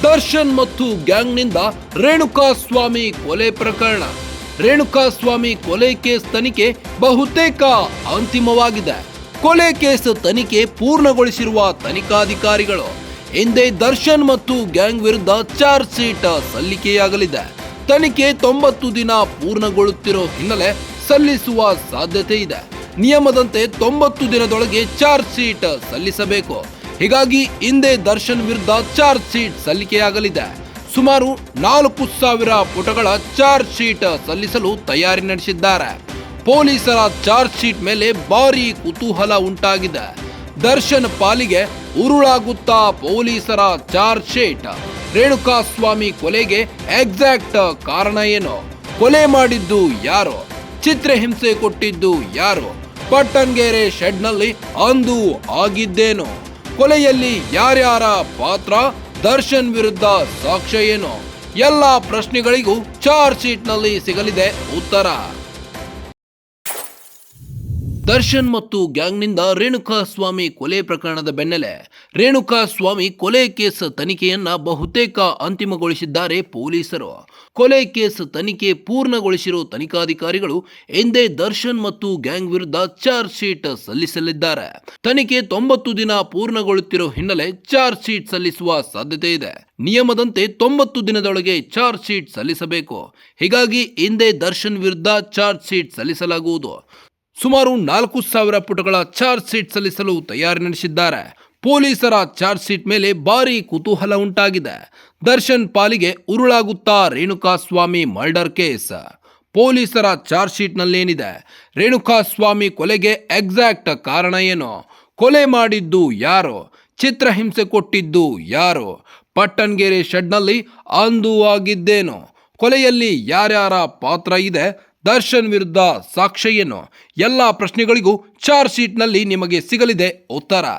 ದರ್ಶನ್ ಮತ್ತು ಗ್ಯಾಂಗ್ನಿಂದ ರೇಣುಕಾಸ್ವಾಮಿ ಕೊಲೆ ಪ್ರಕರಣ. ರೇಣುಕಾಸ್ವಾಮಿ ಕೊಲೆ ಕೇಸ್ ತನಿಖೆ ಬಹುತೇಕ ಅಂತಿಮವಾಗಿದೆ. ಕೊಲೆ ಕೇಸ್ ತನಿಖೆ ಪೂರ್ಣಗೊಳಿಸಿರುವ ತನಿಖಾಧಿಕಾರಿಗಳು ಹಿಂದೆ ದರ್ಶನ್ ಮತ್ತು ಗ್ಯಾಂಗ್ ವಿರುದ್ಧ ಚಾರ್ಜ್ ಶೀಟ್ ಸಲ್ಲಿಕೆಯಾಗಲಿದೆ. ತನಿಖೆ 90 ದಿನ ಪೂರ್ಣಗೊಳ್ಳುತ್ತಿರೋ ಹಿನ್ನೆಲೆ ಸಲ್ಲಿಸುವ ಸಾಧ್ಯತೆ ಇದೆ. ನಿಯಮದಂತೆ 90 ದಿನದೊಳಗೆ ಚಾರ್ಜ್ ಶೀಟ್ ಸಲ್ಲಿಸಬೇಕು. ಹೀಗಾಗಿ ಹಿಂದೆ ದರ್ಶನ್ ವಿರುದ್ಧ ಚಾರ್ಜ್ ಶೀಟ್ ಸಲ್ಲಿಕೆಯಾಗಲಿದೆ. ಸುಮಾರು 4,000 ಪುಟಗಳ ಚಾರ್ಜ್ ಶೀಟ್ ಸಲ್ಲಿಸಲು ತಯಾರಿ ನಡೆಸಿದ್ದಾರೆ. ಪೊಲೀಸರ ಚಾರ್ಜ್ ಶೀಟ್ ಮೇಲೆ ಭಾರೀ ಕುತೂಹಲ ಉಂಟಾಗಿದೆ. ದರ್ಶನ್ ಪಾಲಿಗೆ ಉರುಳಾಗುತ್ತಾ ಪೊಲೀಸರ ಚಾರ್ಜ್ ಶೀಟ್. ರೇಣುಕಾಸ್ವಾಮಿ ಕೊಲೆಗೆ ಎಕ್ಸಾಕ್ಟ್ ಕಾರಣ ಏನು? ಕೊಲೆ ಮಾಡಿದ್ದು ಯಾರು? ಚಿತ್ರಹಿಂಸೆ ಕೊಟ್ಟಿದ್ದು ಯಾರು? ಪಟ್ಟಣಗೆರೆ ಶೆಡ್ನಲ್ಲಿ ಅಂದು ಆಗಿದ್ದೇನು? ಕೊಲೆಯಲ್ಲಿ ಯಾರ್ಯಾರ ಪಾತ್ರ? ದರ್ಶನ್ ವಿರುದ್ಧ ಸಾಕ್ಷ್ಯ ಏನು? ಎಲ್ಲ ಪ್ರಶ್ನೆಗಳಿಗೂ ಚಾರ್ಜ್ ಶೀಟ್ನಲ್ಲಿ ಸಿಗಲಿದೆ ಉತ್ತರ. ದರ್ಶನ್ ಮತ್ತು ಗ್ಯಾಂಗ್ನಿಂದ ರೇಣುಕಾಸ್ವಾಮಿ ಕೊಲೆ ಪ್ರಕರಣದ ಬೆನ್ನಲ್ಲೇ ರೇಣುಕಾಸ್ವಾಮಿ ಕೊಲೆ ಕೇಸ್ ತನಿಖೆಯನ್ನ ಬಹುತೇಕ ಅಂತಿಮಗೊಳಿಸಿದ್ದಾರೆ ಪೊಲೀಸರು. ಕೊಲೆ ಕೇಸ್ ತನಿಖೆ ಪೂರ್ಣಗೊಳಿಸಿರುವ ತನಿಖಾಧಿಕಾರಿಗಳು ಹಿಂದೆ ದರ್ಶನ್ ಮತ್ತು ಗ್ಯಾಂಗ್ ವಿರುದ್ಧ ಚಾರ್ಜ್ ಶೀಟ್ ಸಲ್ಲಿಸಲಿದ್ದಾರೆ. ತನಿಖೆ 90 ದಿನ ಪೂರ್ಣಗೊಳ್ಳುತ್ತಿರೋ ಹಿನ್ನೆಲೆ ಚಾರ್ಜ್ ಶೀಟ್ ಸಲ್ಲಿಸುವ ಸಾಧ್ಯತೆ ಇದೆ. ನಿಯಮದಂತೆ 90 ದಿನದೊಳಗೆ ಚಾರ್ಜ್ ಶೀಟ್ ಸಲ್ಲಿಸಬೇಕು. ಹೀಗಾಗಿ ಹಿಂದೆ ದರ್ಶನ್ ವಿರುದ್ಧ ಚಾರ್ಜ್ ಶೀಟ್ ಸಲ್ಲಿಸಲಾಗುವುದು. ಸುಮಾರು 4,000 ಪುಟಗಳ ಚಾರ್ಜ್ ಶೀಟ್ ಸಲ್ಲಿಸಲು ತಯಾರಿ ನಡೆಸಿದ್ದಾರೆ. ಪೊಲೀಸರ ಚಾರ್ಜ್ ಶೀಟ್ ಮೇಲೆ ಭಾರೀ ಕುತೂಹಲ ಉಂಟಾಗಿದೆ. ದರ್ಶನ್ ಪಾಲಿಗೆ ಉರುಳಾಗುತ್ತಾ ರೇಣುಕಾಸ್ವಾಮಿ ಮರ್ಡರ್ ಕೇಸ್. ಪೊಲೀಸರ ಚಾರ್ಜ್ ಶೀಟ್ನಲ್ಲೇನಿದೆ? ರೇಣುಕಾಸ್ವಾಮಿ ಕೊಲೆಗೆ ಎಕ್ಸಾಕ್ಟ್ ಕಾರಣ ಏನು? ಕೊಲೆ ಮಾಡಿದ್ದು ಯಾರು? ಚಿತ್ರಹಿಂಸೆ ಕೊಟ್ಟಿದ್ದು ಯಾರು? ಪಟ್ಟಣಗೆರೆ ಶೆಡ್ನಲ್ಲಿ ಅಂದು ಆಗಿದ್ದೇನು? ಕೊಲೆಯಲ್ಲಿ ಯಾರ್ಯಾರ ಪಾತ್ರ ಇದೆ? ದರ್ಶನ್ ವಿರುದ್ಧ ಸಾಕ್ಷ್ಯ ಏನು? ಎಲ್ಲ ಪ್ರಶ್ನೆಗಳಿಗೂ ಚಾರ್ಜ್ ಶೀಟ್ನಲ್ಲಿ ನಿಮಗೆ ಸಿಗಲಿದೆ ಉತ್ತರ.